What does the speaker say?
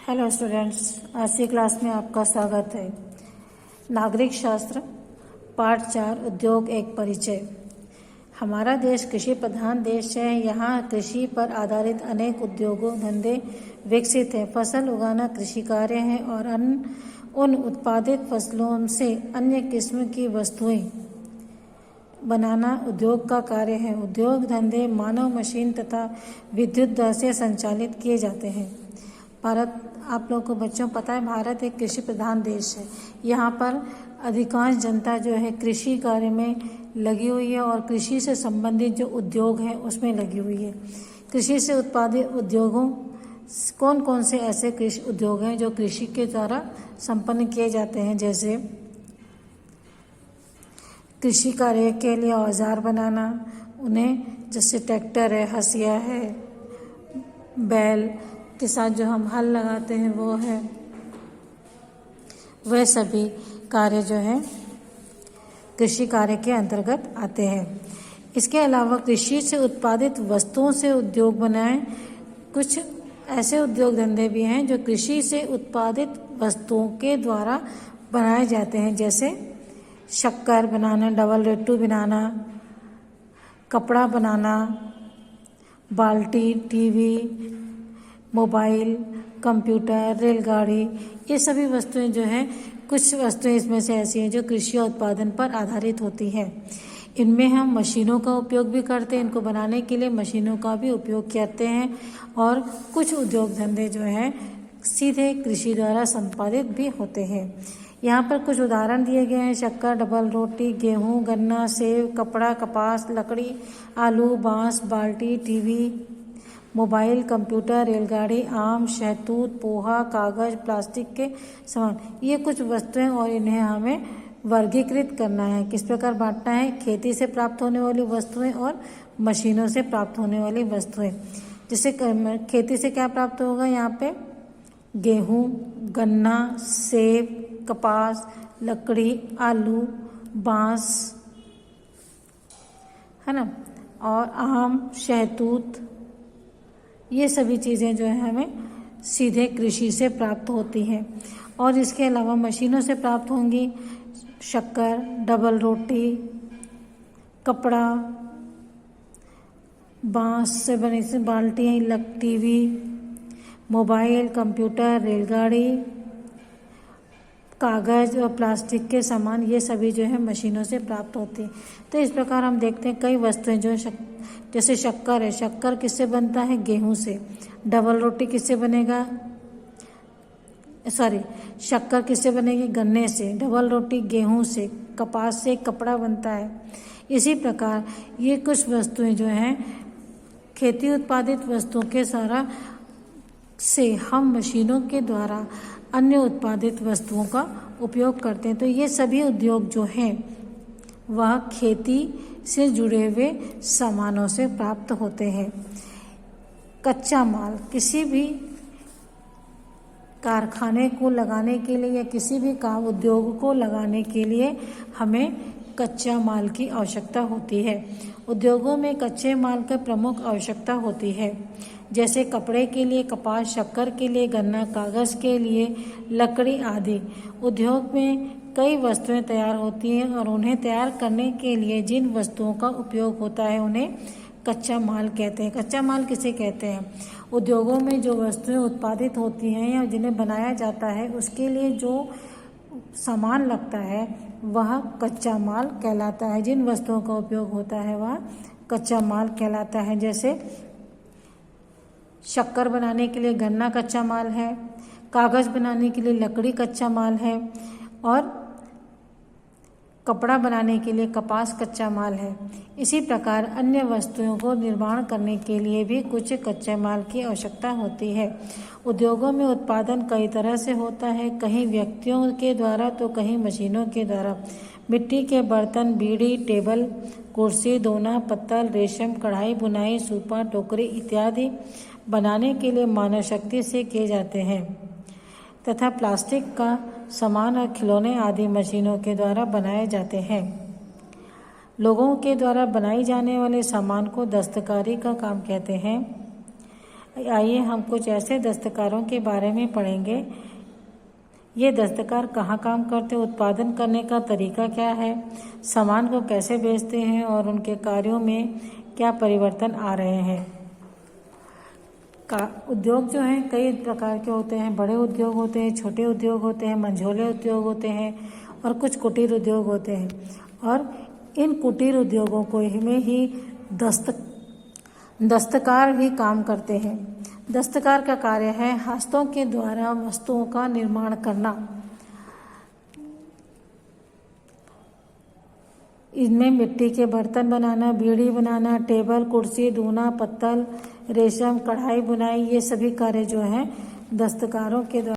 Hello students, आज की class में आपका स्वागत है। नागरिक शास्त्र पार्ट 4 उद्योग एक परिचय। हमारा देश कृषि प्रधान देश है। यहाँ कृषि पर आधारित अनेक उद्योगों धंधे विकसित हैं। फसल उगाना कृषि कार्य है और उन उत्पादित फसलों से अन्य किस्म की वस्तुएं बनाना उद्योग का कार्य है। उद्योग धंधे मानव, मशीन तथा विद्युत दर से संचालित किए जाते हैं। भारत, आप लोगों को बच्चों पता है, भारत एक कृषि प्रधान देश है। यहाँ पर अधिकांश जनता जो है कृषि कार्य में लगी हुई है और कृषि से संबंधित जो उद्योग है उसमें लगी हुई है। कृषि से उत्पादित उद्योगों कौन कौन से ऐसे कृषि उद्योग हैं जो कृषि के द्वारा संपन्न किए जाते हैं, जैसे कृषि कार्य के लिए औजार बनाना, उन्हें जैसे ट्रैक्टर है, हसिया है, बैल के साथ जो हम हल लगाते हैं वो है, वह सभी कार्य जो है कृषि कार्य के अंतर्गत आते हैं। इसके अलावा कृषि से उत्पादित वस्तुओं से उद्योग बनाए कुछ ऐसे उद्योग धंधे भी हैं जो कृषि से उत्पादित वस्तुओं के द्वारा बनाए जाते हैं, जैसे शक्कर बनाना, डबल रोटी बनाना, कपड़ा बनाना, बाल्टी, टीवी, मोबाइल, कंप्यूटर, रेलगाड़ी, ये सभी वस्तुएं जो हैं, कुछ वस्तुएं इसमें से ऐसी हैं जो कृषि उत्पादन पर आधारित होती हैं। इनमें हम मशीनों का उपयोग भी करते हैं, इनको बनाने के लिए मशीनों का भी उपयोग करते हैं और कुछ उद्योग धंधे जो हैं सीधे कृषि द्वारा संपादित भी होते हैं। यहाँ पर कुछ उदाहरण दिए गए हैं: शक्कर, डबल रोटी, गेहूँ, गन्ना, सेब, कपड़ा, कपास, लकड़ी, आलू, बांस, बाल्टी, टीवी, मोबाइल, कंप्यूटर, रेलगाड़ी, आम, शहतूत, पोहा, कागज, प्लास्टिक के सामान। ये कुछ वस्तुएं और इन्हें हमें वर्गीकृत करना है। किस प्रकार बांटना है? खेती से प्राप्त होने वाली वस्तुएं और मशीनों से प्राप्त होने वाली वस्तुएं। जैसे खेती से क्या प्राप्त होगा? यहाँ पे गेहूँ, गन्ना, सेब, कपास, लकड़ी, आलू, बांस, है ना, और आम, शहतूत, ये सभी चीज़ें जो है हमें सीधे कृषि से प्राप्त होती हैं। और इसके अलावा मशीनों से प्राप्त होंगी शक्कर, डबल रोटी, कपड़ा, बांस से बनी से बाल्टियाँ, टीवी, मोबाइल, कंप्यूटर, रेलगाड़ी, कागज़ और प्लास्टिक के सामान, ये सभी जो है मशीनों से प्राप्त होती हैं। तो इस प्रकार हम देखते हैं कई वस्तुएं जो जैसे शक्कर है, शक्कर किससे बनता है? गेहूं से। डबल रोटी किससे बनेगा? शक्कर किससे बनेगी? गन्ने से। डबल रोटी गेहूं से। कपास से कपड़ा बनता है। इसी प्रकार ये कुछ वस्तुएं जो हैं खेती उत्पादित वस्तुओं के सारा से हम मशीनों के द्वारा अन्य उत्पादित वस्तुओं का उपयोग करते हैं। तो ये सभी उद्योग जो हैं वह खेती से जुड़े हुए सामानों से प्राप्त होते हैं। कच्चा माल, किसी भी कारखाने को लगाने के लिए या किसी भी काम उद्योग को लगाने के लिए हमें कच्चा माल की आवश्यकता होती है। उद्योगों में कच्चे माल की प्रमुख आवश्यकता होती है, जैसे कपड़े के लिए कपास, शक्कर के लिए गन्ना, कागज़ के लिए लकड़ी आदि। उद्योग में कई वस्तुएं तैयार होती हैं और उन्हें तैयार करने के लिए जिन वस्तुओं का उपयोग होता है उन्हें कच्चा माल कहते हैं। कच्चा माल किसे कहते हैं? उद्योगों में जो वस्तुएं उत्पादित होती हैं या जिन्हें बनाया जाता है उसके लिए जो सामान लगता है वह कच्चा माल कहलाता है। जिन वस्तुओं का उपयोग होता है वह कच्चा माल कहलाता है। जैसे शक्कर बनाने के लिए गन्ना कच्चा माल है, कागज़ बनाने के लिए लकड़ी कच्चा माल है और कपड़ा बनाने के लिए कपास कच्चा माल है। इसी प्रकार अन्य वस्तुओं को निर्माण करने के लिए भी कुछ कच्चे माल की आवश्यकता होती है। उद्योगों में उत्पादन कई तरह से होता है, कहीं व्यक्तियों के द्वारा तो कहीं मशीनों के द्वारा। मिट्टी के बर्तन, बीड़ी, टेबल, कुर्सी, दोना, पत्तल, रेशम, कढ़ाई, बुनाई, सूपा, टोकरी इत्यादि बनाने के लिए मानव शक्ति से किए जाते हैं तथा प्लास्टिक का सामान और खिलौने आदि मशीनों के द्वारा बनाए जाते हैं। लोगों के द्वारा बनाई जाने वाले सामान को दस्तकारी का काम कहते हैं। आइए हम कुछ ऐसे दस्तकारों के बारे में पढ़ेंगे। ये दस्तकार कहाँ काम करते हैं, उत्पादन करने का तरीका क्या है, सामान को कैसे बेचते हैं और उनके कार्यों में क्या परिवर्तन आ रहे हैं। उद्योग जो हैं कई प्रकार के होते हैं। बड़े उद्योग होते हैं, छोटे उद्योग होते हैं, मंझोले उद्योग होते हैं और कुछ कुटीर उद्योग होते हैं। और इन कुटीर उद्योगों को में ही दस्तकार भी काम करते हैं। दस्तकार का कार्य है हस्तों के द्वारा वस्तुओं का निर्माण करना। इनमें मिट्टी के बर्तन बनाना, बीड़ी बनाना, टेबल कुर्सी, दूना, पत्तल, रेशम, कढ़ाई, बुनाई, ये सभी कार्य जो हैं दस्तकारों के द्वारा